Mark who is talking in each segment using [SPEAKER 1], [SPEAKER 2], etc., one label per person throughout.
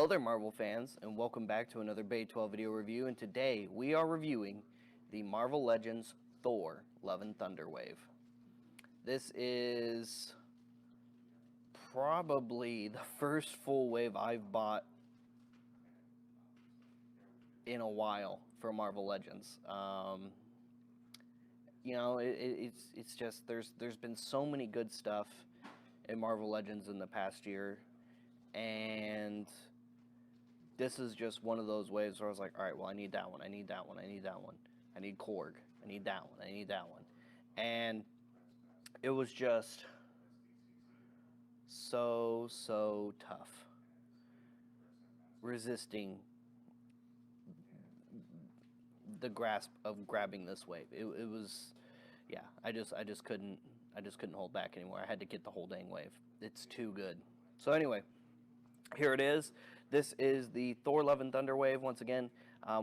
[SPEAKER 1] Hello there, Marvel fans, and welcome back to another Bay 12 video review. And today we are reviewing the Marvel Legends Thor Love and Thunder wave. This is probably the first full wave I've bought in a while for Marvel Legends. You know, it's just there's been so many good stuff in Marvel Legends in the past year. And this is just one of those waves where I was like, all right, well, I need that one. I need that one. I need that one. I need Korg. I need that one. I need that one. And it was just so tough resisting the grasp of grabbing this wave. It was, yeah, I just couldn't hold back anymore. I had to get the whole dang wave. It's too good. So anyway, here it is. This is the Thor Love and Thunder wave. Once again,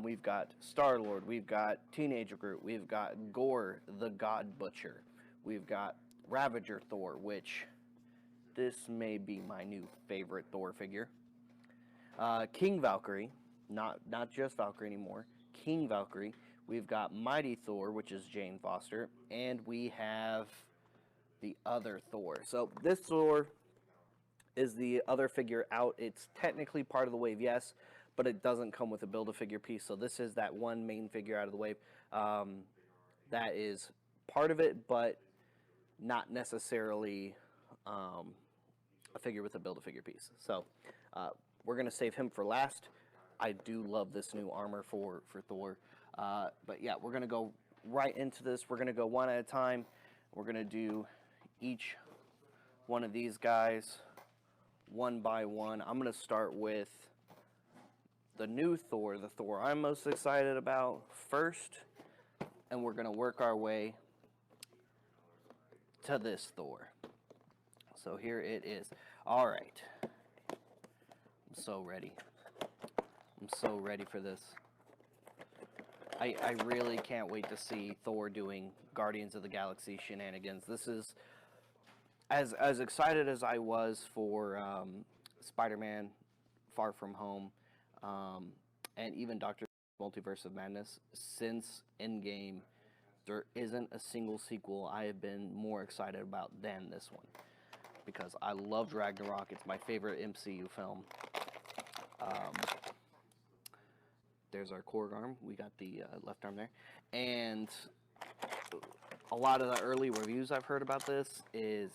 [SPEAKER 1] we've got Starlord, we've got Teenage Groot, we've got Gore the God Butcher, we've got Ravager Thor, which this may be my new favorite Thor figure. King Valkyrie, not just Valkyrie anymore, King Valkyrie. We've got Mighty Thor, which is Jane Foster, and we have the other Thor. So this Thor is the other figure out. It's technically part of the wave, yes, but it doesn't come with a Build-A-Figure piece. So this is that one main figure out of the wave that is part of it, but not necessarily a figure with a Build-A-Figure piece. So we're going to save him for last. I do love this new armor for Thor. But yeah, we're going to go right into this. We're going to go one at a time. We're going to do each one of these guys one by one. I'm going to start with the new Thor, the Thor I'm most excited about first, and we're going to work our way to this Thor. So here it is. All right. I'm so ready. I'm so ready for this. I really can't wait to see Thor doing Guardians of the Galaxy shenanigans. This is as excited as I was for Spider-Man Far From Home, and even Doctor Multiverse of Madness. Since Endgame, there isn't a single sequel I have been more excited about than this one, because I loved Ragnarok. It's my favorite MCU film. There's our Korg arm. We got the left arm there. And a lot of the early reviews I've heard about this is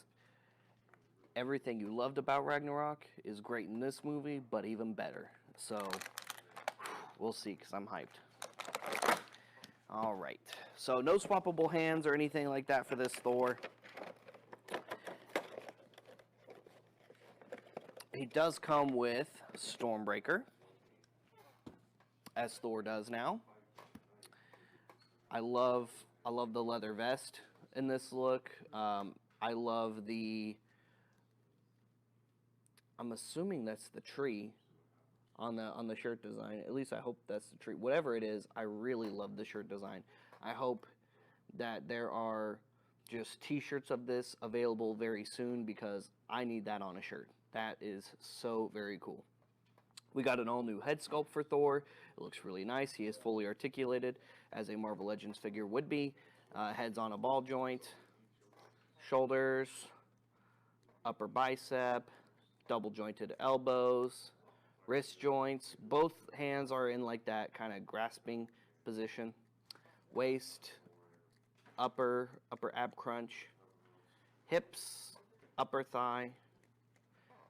[SPEAKER 1] everything you loved about Ragnarok is great in this movie, but even better. So we'll see, because I'm hyped. All right. So no swappable hands or anything like that for this Thor. He does come with Stormbreaker, as Thor does now. I love the leather vest in this look. I love the, I'm assuming that's the tree on the shirt design. At least I hope that's the tree. Whatever it is, I really love the shirt design. I hope that there are just t-shirts of this available very soon, because I need that on a shirt. That is so very cool. We got an all-new head sculpt for Thor. It looks really nice. He is fully articulated, as a Marvel Legends figure would be. Head's on a ball joint, shoulders, upper bicep, double jointed elbows, wrist joints. Both hands are in like that kind of grasping position. Waist, upper ab crunch, hips, upper thigh,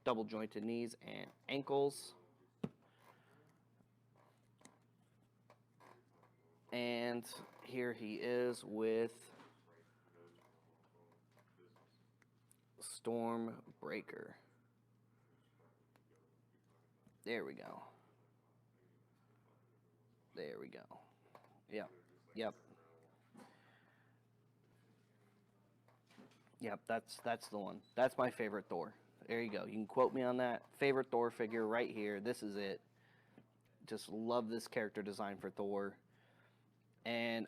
[SPEAKER 1] double jointed knees and ankles. And here he is with Stormbreaker. There we go. There we go. Yep. That's the one. That's my favorite Thor. There you go. You can quote me on that. Favorite Thor figure right here. This is it. Just love this character design for Thor. And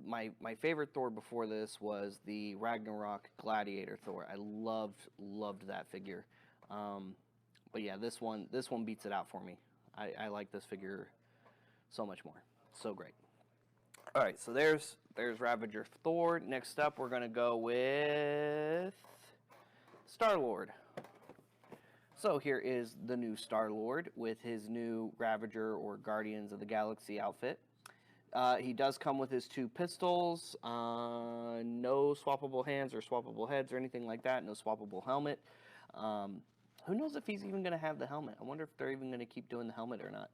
[SPEAKER 1] my favorite Thor before this was the Ragnarok Gladiator Thor. I loved that figure. But yeah, this one beats it out for me. I like this figure so much more. So great. All right, so there's Ravager Thor. Next up, we're gonna go with Starlord. So here is the new Starlord with his new Ravager or Guardians of the Galaxy outfit. He does come with his 2 pistols, no swappable hands or swappable heads or anything like that, no swappable helmet. Who knows if he's even going to have the helmet? I wonder if they're even going to keep doing the helmet or not.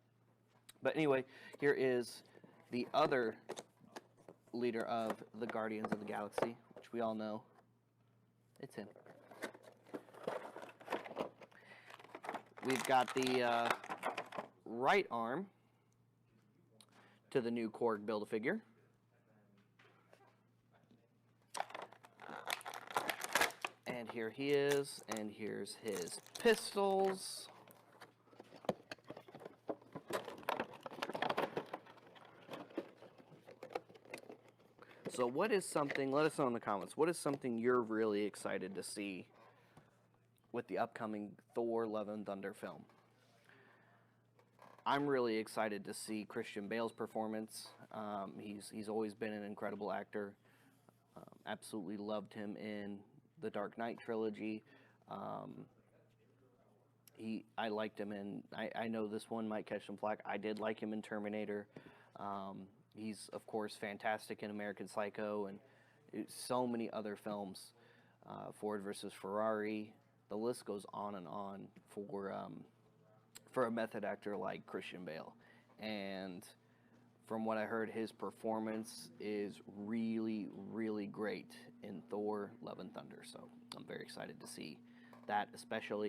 [SPEAKER 1] But anyway, here is the other leader of the Guardians of the Galaxy, which we all know. It's him. We've got the right arm to the new Korg Build-A-Figure. And here he is, and here's his pistols. So what is something, let us know in the comments, what is something you're really excited to see with the upcoming Thor Love and Thunder film? I'm really excited to see Christian Bale's performance. He's always been an incredible actor. Absolutely loved him in the Dark Knight trilogy. I liked him in, I know this one might catch some flack, I did like him in Terminator. He's, of course, fantastic in American Psycho and so many other films. Ford versus Ferrari. The list goes on and on for a method actor like Christian Bale. And from what I heard, his performance is really, really great in Thor Love and Thunder. So I'm very excited to see that, especially.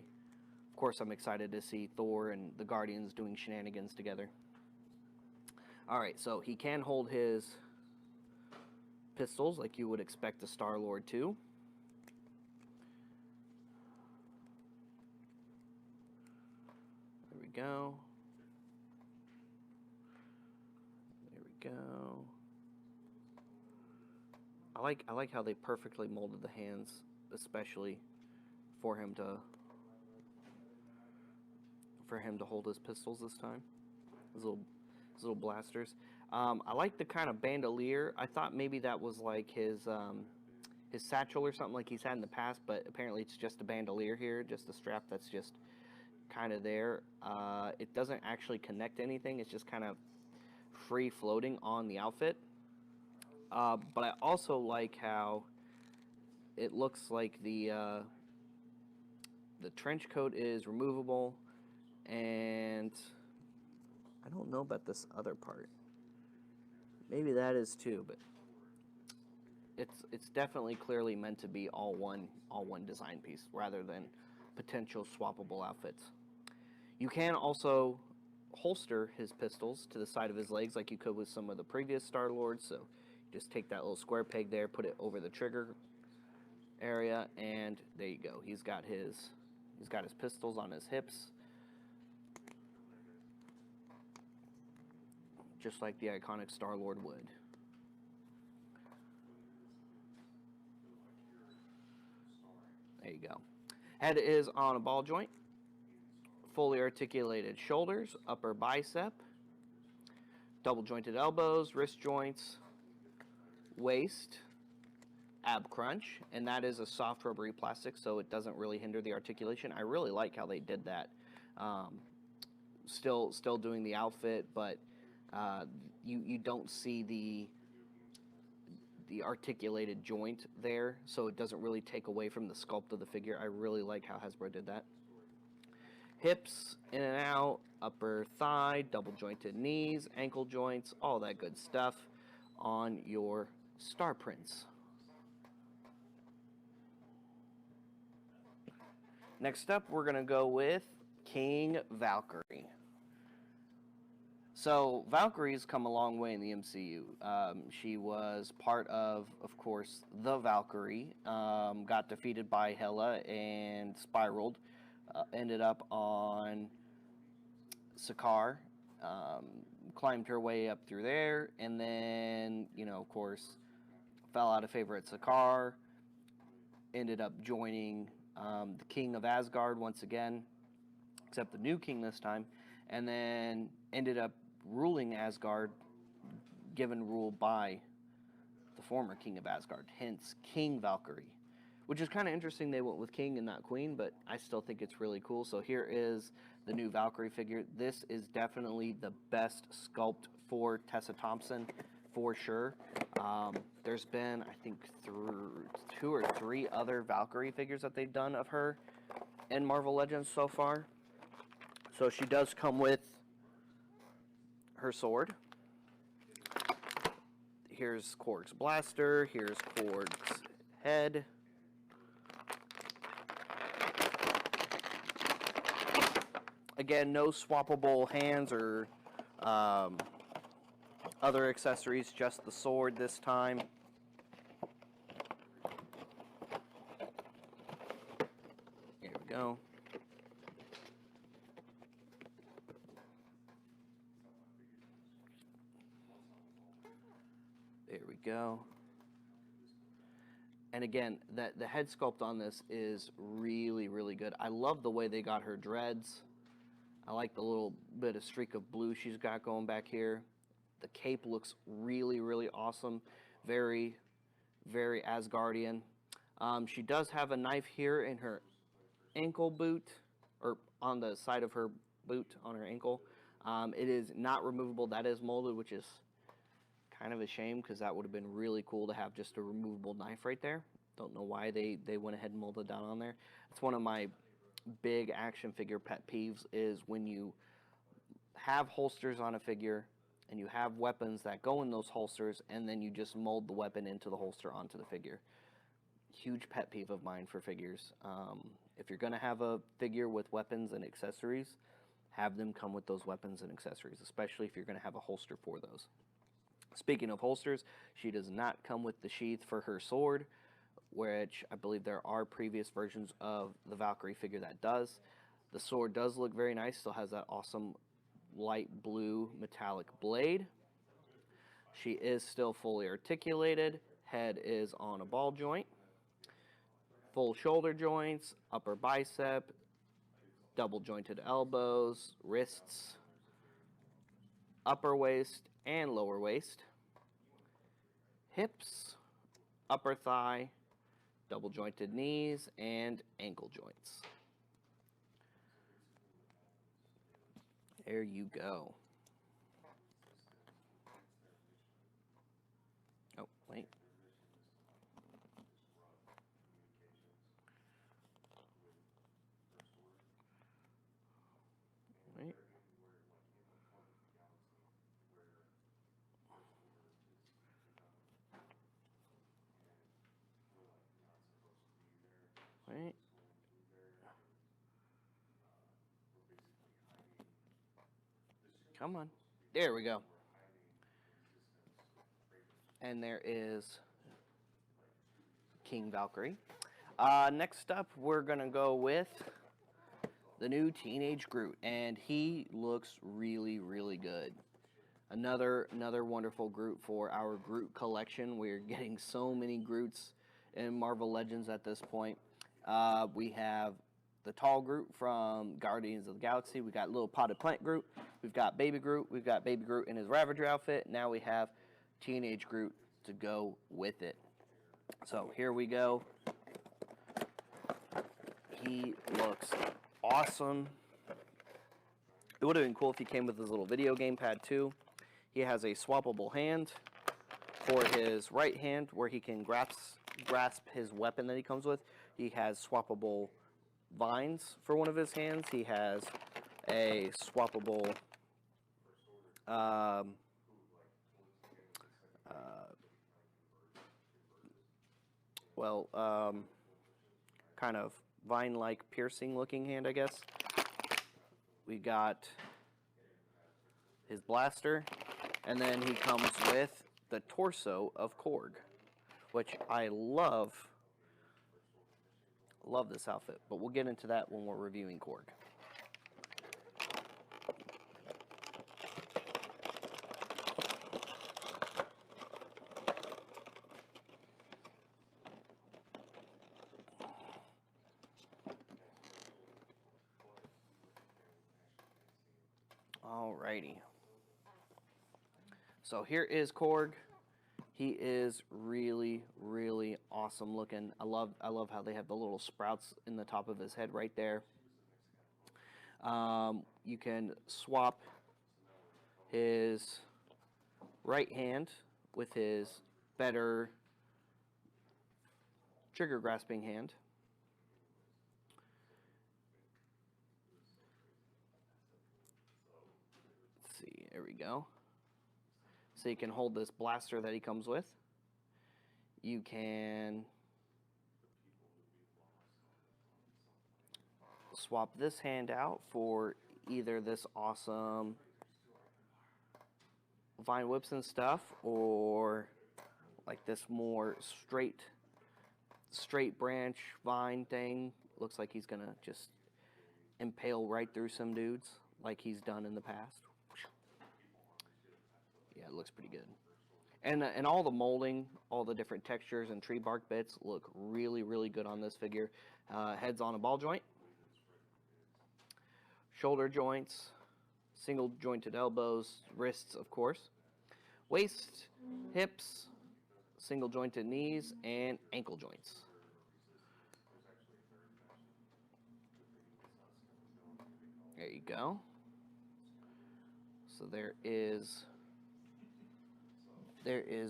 [SPEAKER 1] Of course, I'm excited to see Thor and the Guardians doing shenanigans together. Alright, so he can hold his pistols like you would expect a Starlord to. There we go. There we go. I like how they perfectly molded the hands, especially for him to hold his pistols this time. His little blasters. I like the kind of bandolier. I thought maybe that was like his satchel or something like he's had in the past, but apparently it's just a bandolier here, just a strap that's just kind of there. It doesn't actually connect to anything. It's just kind of free floating on the outfit. But I also like how it looks like the trench coat is removable, and I don't know about this other part. Maybe that is too, but it's definitely clearly meant to be all one design piece rather than potential swappable outfits. You can also holster his pistols to the side of his legs like you could with some of the previous Starlords. So you just take that little square peg there, put it over the trigger area, and there you go. He's got his pistols on his hips, just like the iconic Starlord would. There you go. Head is on a ball joint. Fully articulated shoulders, upper bicep, double jointed elbows, wrist joints, waist, ab crunch, and that is a soft rubbery plastic, so it doesn't really hinder the articulation. I really like how they did that. Still doing the outfit, but you don't see the articulated joint there, so it doesn't really take away from the sculpt of the figure. I really like how Hasbro did that. Hips in and out, upper thigh, double jointed knees, ankle joints, all that good stuff on your star prints. Next up, we're going to go with King Valkyrie. So Valkyrie's come a long way in the MCU. She was part of course, the Valkyrie. Got defeated by Hela and spiraled. Ended up on Sakaar. Climbed her way up through there, and then, of course, fell out of favor at Sakaar. Ended up joining the King of Asgard once again. except the new king this time, and then ended up ruling Asgard, given rule by the former king of Asgard, hence King Valkyrie, which is kind of interesting they went with king and not queen, but I still think it's really cool. So here is the new Valkyrie figure. This is definitely the best sculpt for Tessa Thompson, for sure. There's been, I think, 2 or 3 other Valkyrie figures that they've done of her in Marvel Legends so far. So she does come with her sword. Here's Korg's blaster. Here's Korg's head. Again, no swappable hands or other accessories, just the sword this time. Here we go. There we go. And again, the head sculpt on this is really, really good. I love the way they got her dreads. I like the little bit of streak of blue she's got going back here. The cape looks really, really awesome. Very, very Asgardian. She does have a knife here in her ankle boot, or on the side of her boot on her ankle. It is not removable. That is molded, which is kind of a shame because that would have been really cool to have just a removable knife right there. Don't know why they went ahead and molded down on there. It's one of my big action figure pet peeves is when you have holsters on a figure and you have weapons that go in those holsters and then you just mold the weapon into the holster onto the figure. Huge pet peeve of mine for figures. If you're going to have a figure with weapons and accessories, have them come with those weapons and accessories, especially if you're going to have a holster for those. Speaking of holsters, she does not come with the sheath for her sword, which I believe there are previous versions of the Valkyrie figure that does. The sword does look very nice, still has that awesome light blue metallic blade. She is still fully articulated. Head is on a ball joint. Full shoulder joints, upper bicep, double jointed elbows, wrists, upper waist and lower waist, hips, upper thigh, double jointed knees, and ankle joints. There you go. Oh, wait. Wait. Wait. Come on. There we go. And there is King Valkyrie. Next up, we're going to go with the new Teenage Groot. And he looks really, really good. Another wonderful Groot for our Groot collection. We're getting so many Groots in Marvel Legends at this point. We have the tall Groot from Guardians of the Galaxy. We got little potted plant Groot. We've got baby Groot. We've got baby Groot in his Ravager outfit. Now we have Teenage Groot to go with it. So here we go. He looks awesome. It would have been cool if he came with his little video game pad too. He has a swappable hand for his right hand where he can grasp his weapon that he comes with. He has swappable vines for one of his hands. He has a swappable kind of vine-like piercing looking hand, I guess. We got his blaster, and then he comes with the torso of Korg, which I love this outfit, but we'll get into that when we're reviewing Korg. Alrighty. So here is Korg. He is really, really awesome looking. I love how they have the little sprouts in the top of his head right there. You can swap his right hand with his better trigger grasping hand. Let's see, there we go. So you can hold this blaster that he comes with. You can swap this hand out for either this awesome vine whips and stuff, or like this more straight branch vine thing. Looks like he's gonna just impale right through some dudes like he's done in the past. Yeah, it looks pretty good. And all the molding, all the different textures and tree bark bits look really, really good on this figure. Heads on a ball joint, shoulder joints, single jointed elbows, wrists, of course, waist, hips, single jointed knees, and ankle joints. There you go. So there is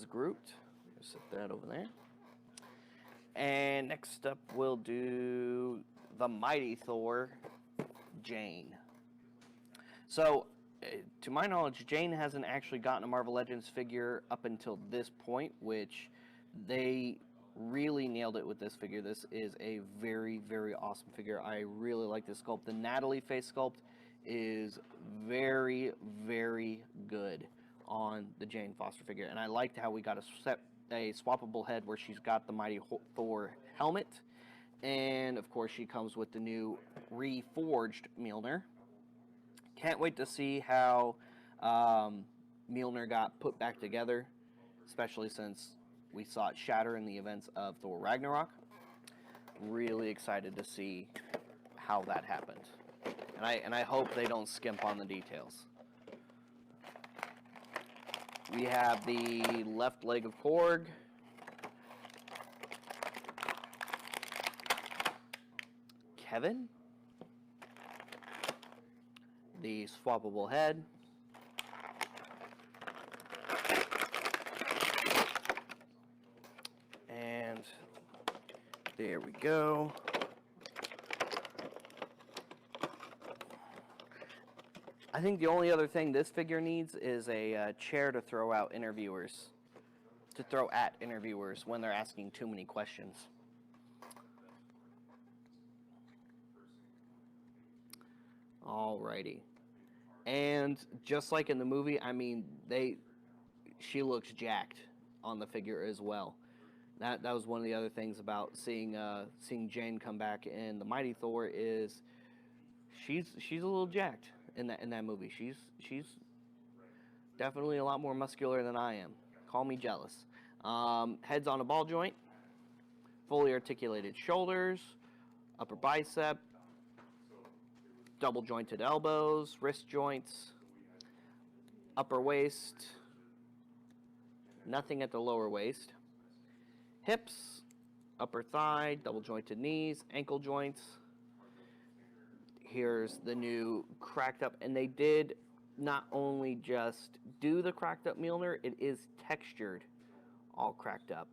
[SPEAKER 1] Groot. Just set that over there. And next up we'll do the Mighty Thor, Jane. So, to my knowledge, Jane hasn't actually gotten a Marvel Legends figure up until this point, which they really nailed it with this figure. This is a very, very awesome figure. I really like this sculpt. The Natalie face sculpt is very, very good on the Jane Foster figure, and I liked how we got a swappable head where she's got the Mighty Thor helmet, and of course she comes with the new reforged Mjolnir. Can't wait to see how Mjolnir got put back together, especially since we saw it shatter in the events of Thor Ragnarok. Really excited to see how that happened, and I hope they don't skimp on the details. We have the left leg of Korg. Kevin. The swappable head. And there we go. I think the only other thing this figure needs is a chair to throw at interviewers when they're asking too many questions. Alrighty. And just like in the movie, I mean, she looks jacked on the figure as well. That was one of the other things about seeing Jane come back in the Mighty Thor is she's a little jacked in that movie. She's definitely a lot more muscular than I am. Call me jealous. Heads on a ball joint, fully articulated shoulders, upper bicep, double jointed elbows, wrist joints, upper waist, nothing at the lower waist, hips, upper thigh, double jointed knees, ankle joints. Here's the new cracked up, and they did not only just do the cracked up Mjolnir, it is textured all cracked up.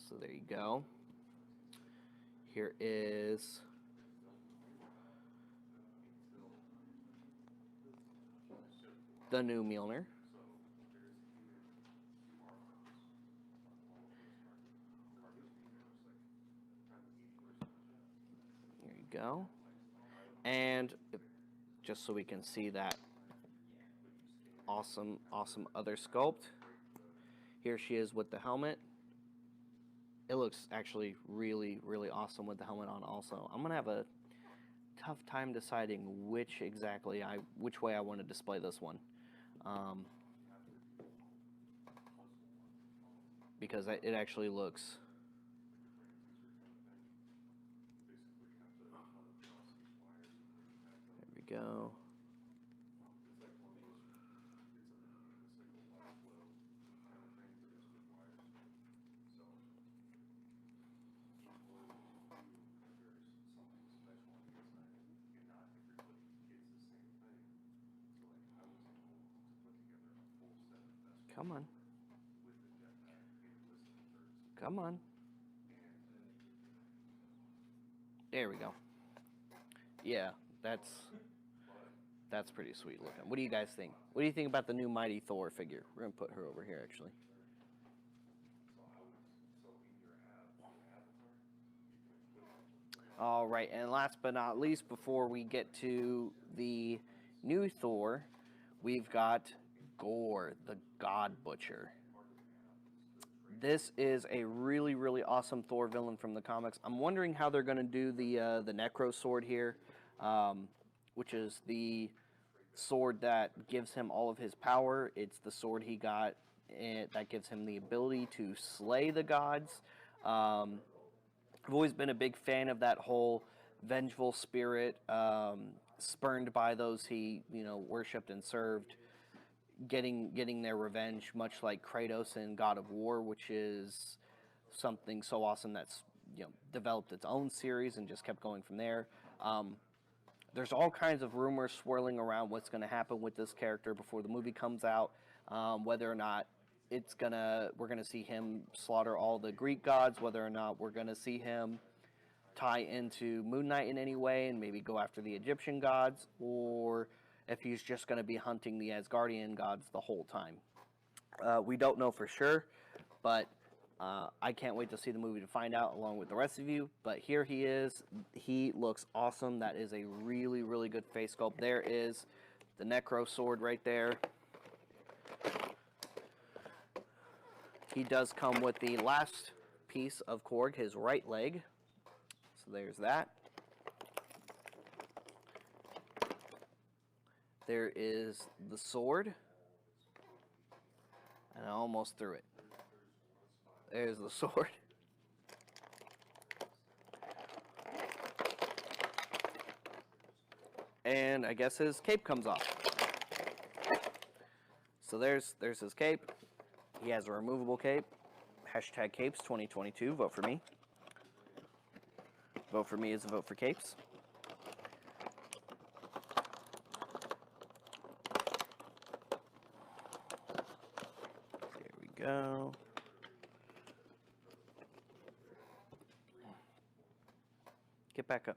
[SPEAKER 1] So there you go. Here is the new Mjolnir. There you go. And just so we can see that awesome other sculpt, here she is with the helmet. It looks actually really, really awesome with the helmet on also. I'm gonna have a tough time deciding which way I want to display this one. Because it actually looks go. Come on. Come on. There we go. Yeah, that's pretty sweet looking. What do you guys think? What do you think about the new Mighty Thor figure? We're going to put her over here, actually. All right, and last but not least, before we get to the new Thor, we've got Gore the God Butcher. This is a really, really awesome Thor villain from the comics. I'm wondering how they're going to do the Necro sword here, which is the sword that gives him all of his power. It's the sword he got that gives him the ability to slay the gods. I've always been a big fan of that whole vengeful spirit, spurned by those he, worshipped and served, getting their revenge, much like Kratos in God of War, which is something so awesome that's, developed its own series and just kept going from there. There's all kinds of rumors swirling around what's going to happen with this character before the movie comes out, whether or not we're gonna see him slaughter all the Greek gods, whether or not we're gonna see him tie into Moon Knight in any way and maybe go after the Egyptian gods, or if he's just gonna be hunting the Asgardian gods the whole time. We don't know for sure, but I can't wait to see the movie to find out along with the rest of you. But here he is. He looks awesome. That is a really, really good face sculpt. There is the Necro sword right there. He does come with the last piece of Korg, his right leg. So there's that. There is the sword. And I almost threw it. There's the sword. And I guess his cape comes off. So there's his cape. He has a removable cape. Hashtag capes 2022. Vote for me. Vote for me is a vote for capes. There we go. Get back up.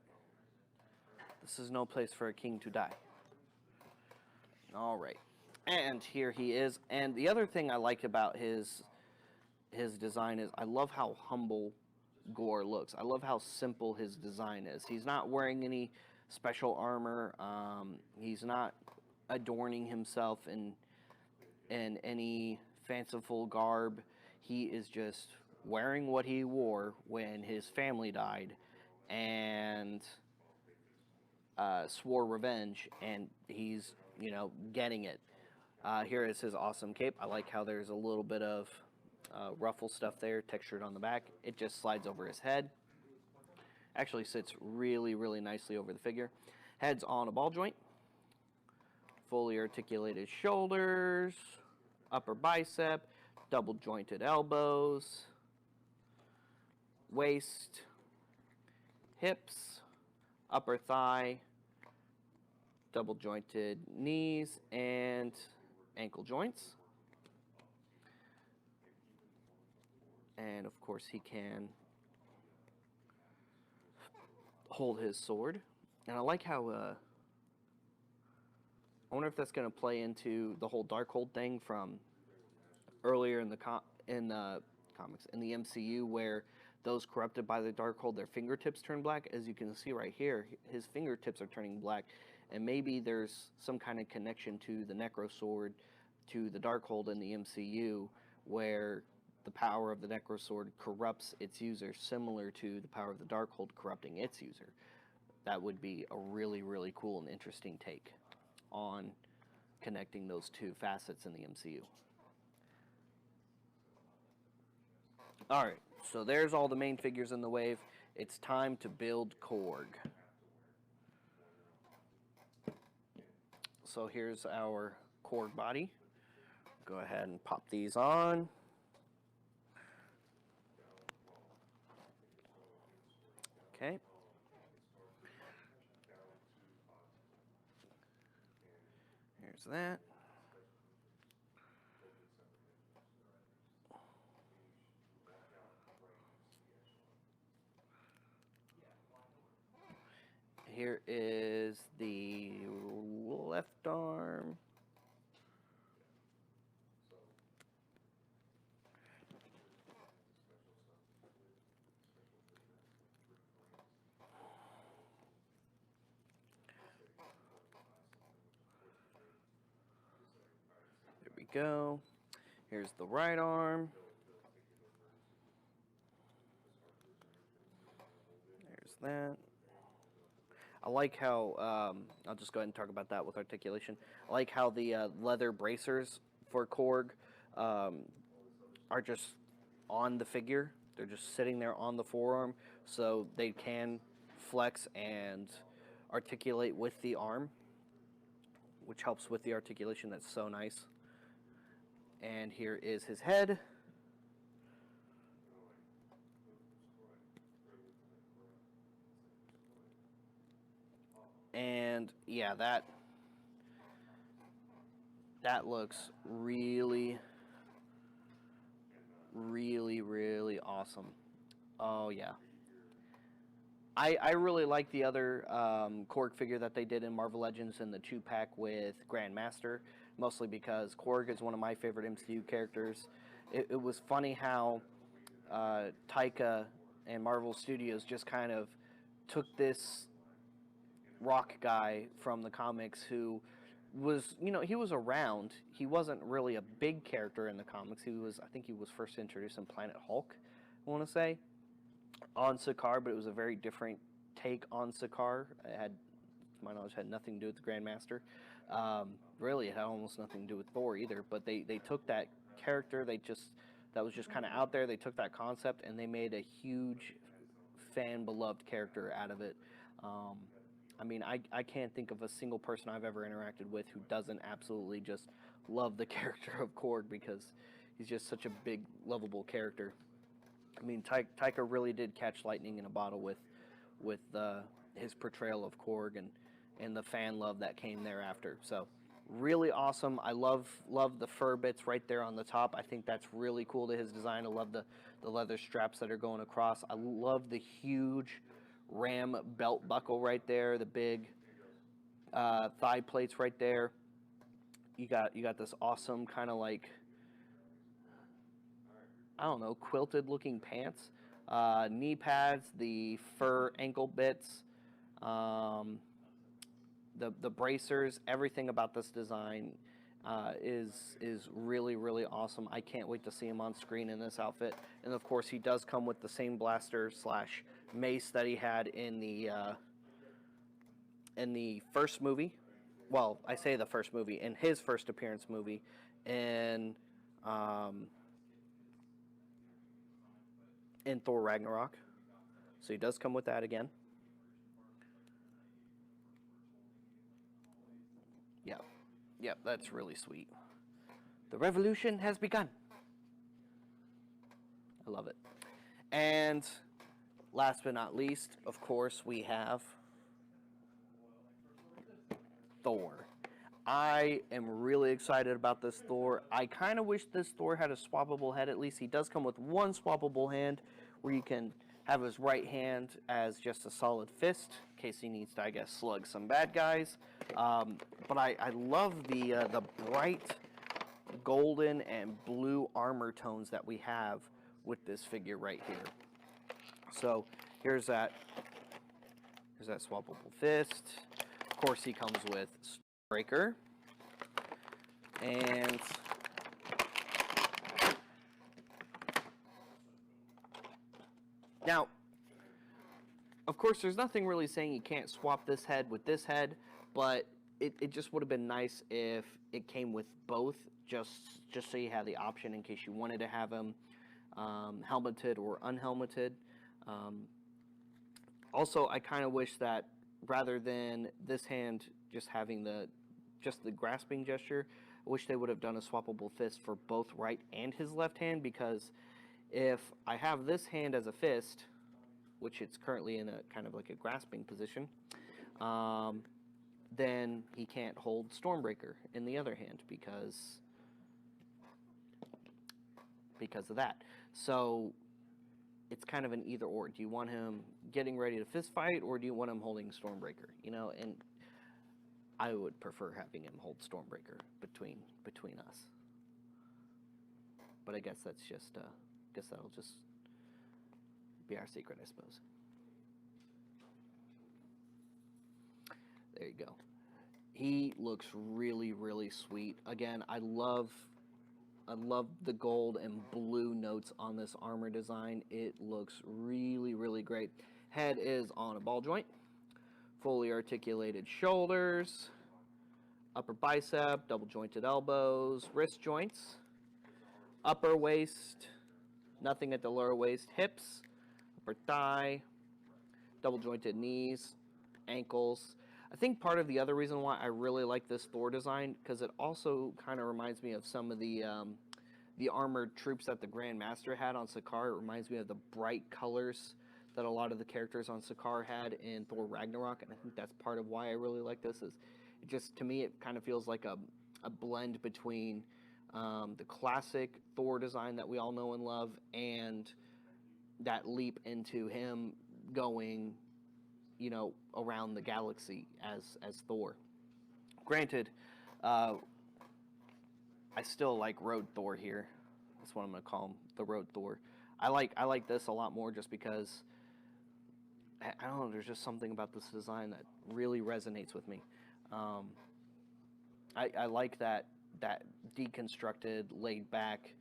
[SPEAKER 1] This is no place for a king to die. All right. And here he is. And the other thing I like about his design is I love how humble Gorr looks. I love how simple his design is. He's not wearing any special armor. He's not adorning himself in any fanciful garb. He is just wearing what he wore when his family died and swore revenge, and he's, getting it. Here is his awesome cape. I like how there's a little bit of ruffle stuff there, textured on the back. It just slides over his head. Actually sits really, really nicely over the figure. Head's on a ball joint. Fully articulated shoulders, upper bicep, double jointed elbows, waist, hips, upper thigh, double jointed knees, and ankle joints. And of course he can hold his sword. And I like how I wonder if that's going to play into the whole Darkhold thing from earlier in the comics, in the MCU, where those corrupted by the Darkhold, their fingertips turn black. As you can see right here, his fingertips are turning black, and maybe there's some kind of connection to the Necro Sword, to the Darkhold in the MCU, where the power of the Necro Sword corrupts its user, similar to the power of the Darkhold corrupting its user. That would be a really, really cool and interesting take on connecting those two facets in the MCU. Alright, so there's all the main figures in the wave. It's time to build Korg. So here's our Korg body. Go ahead and pop these on. Okay. Here's that. Here is the left arm. There we go. Here's the right arm. There's that. I like how, I'll just go ahead and talk about that with articulation. I like how the leather bracers for Korg are just on the figure. They're just sitting there on the forearm, so they can flex and articulate with the arm, which helps with the articulation. That's so nice. And here is his head. And yeah, that looks really, really, really awesome. Oh yeah. I really like the other Korg figure that they did in Marvel Legends in the 2-pack with Grandmaster, mostly because Korg is one of my favorite MCU characters. It was funny how Taika and Marvel Studios just kind of took this rock guy from the comics who was, you know, he was around. He wasn't really a big character in the comics. I think he was first introduced in Planet Hulk, I want to say, on Sakaar, but it was a very different take on Sakaar. It had, to my knowledge, had nothing to do with the Grandmaster. Really, it had almost nothing to do with Thor either, but they took that character, that was just kind of out there, they took that concept, and they made a huge fan-beloved character out of it. I mean, I can't think of a single person I've ever interacted with who doesn't absolutely just love the character of Korg, because he's just such a big, lovable character. I mean, Taika really did catch lightning in a bottle with his portrayal of Korg and the fan love that came thereafter. So, really awesome. I love the fur bits right there on the top. I think that's really cool to his design. I love the leather straps that are going across. I love the huge ram belt buckle right there, the big thigh plates right there. You got this awesome kind of like, I don't know, quilted looking pants, knee pads, the fur ankle bits, the bracers. Everything about this design is really, really awesome. I can't wait to see him on screen in this outfit. And of course, he does come with the same blaster slash mace that he had in the first movie. Well, I say the first movie, in his first appearance movie in Thor Ragnarok. So he does come with that again. Yep, that's really sweet. The revolution has begun. I love it. And last but not least, of course, we have Thor. I am really excited about this Thor. I kind of wish this Thor had a swappable head. At least he does come with one swappable hand where you can have his right hand as just a solid fist in case he needs to, I guess, slug some bad guys. But I love the bright golden and blue armor tones that we have with this figure right here. So here's that swappable fist. Of course, he comes with Stormbreaker, and now, of course, there's nothing really saying you can't swap this head with this head, but it just would have been nice if it came with both, just so you had the option in case you wanted to have him helmeted or unhelmeted. Also, I kind of wish that rather than this hand just having the just the grasping gesture. I wish they would have done a swappable fist for both right and his left hand, because if I have this hand as a fist, which it's currently in a kind of like a grasping position, then he can't hold Stormbreaker in the other hand because of that. So it's kind of an either or. Do you want him getting ready to fist fight, or do you want him holding Stormbreaker? You know, and I would prefer having him hold Stormbreaker between us. But I guess that's just guess that'll just be our secret, I suppose. There you go. He looks really, really sweet. Again, I love the gold and blue notes on this armor design. It looks really, really great. Head is on a ball joint. Fully articulated shoulders. Upper bicep, double jointed elbows, wrist joints. Upper waist, nothing at the lower waist. Hips, upper thigh, double jointed knees, ankles. I think part of the other reason why I really like this Thor design, because it also kind of reminds me of some of the armored troops that the Grand Master had on Sakaar. It reminds me of the bright colors that a lot of the characters on Sakaar had in Thor Ragnarok, and I think that's part of why I really like this. Is it just, to me, it kind of feels like a blend between the classic Thor design that we all know and love, and that leap into him going, you know, around the galaxy as Thor. Granted, I still like Road Thor here. That's what I'm going to call him, the Road Thor. I like this a lot more just because, I don't know, there's just something about this design that really resonates with me. I like that deconstructed, laid back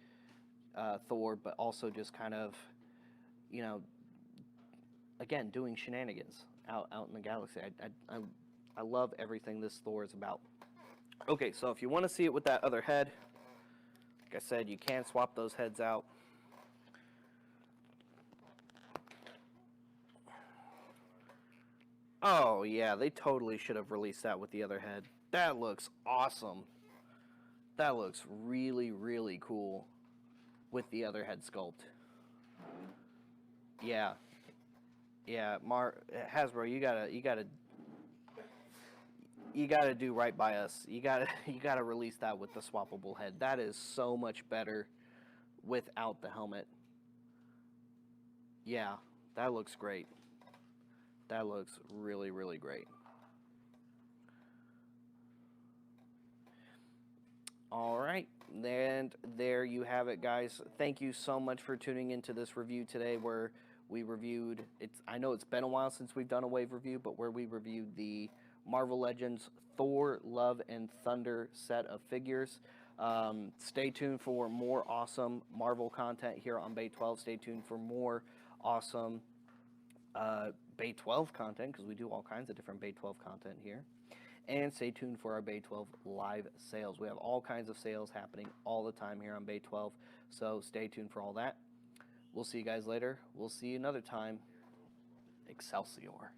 [SPEAKER 1] Thor, but also just kind of, you know, again, doing shenanigans out in the galaxy. I love everything this Thor is about. Okay, so if you want to see it with that other head, like I said, you can swap those heads out. Oh yeah, they totally should have released that with the other head. That looks awesome. That looks really, really cool with the other head sculpt. Yeah. Yeah, Hasbro, you gotta do right by us. You gotta release that with the swappable head. That is so much better without the helmet. Yeah, that looks great. That looks really, really great. All right, and there you have it, guys. Thank you so much for tuning into this review today, where we reviewed, I know it's been a while since we've done a wave review, but where we reviewed the Marvel Legends Thor Love and Thunder set of figures. Stay tuned for more awesome Marvel content here on Bay 12. Stay tuned for more awesome Bay 12 content, because we do all kinds of different Bay 12 content here. And stay tuned for our Bay 12 live sales. We have all kinds of sales happening all the time here on Bay 12, so stay tuned for all that. We'll see you guys later. We'll see you another time. Excelsior.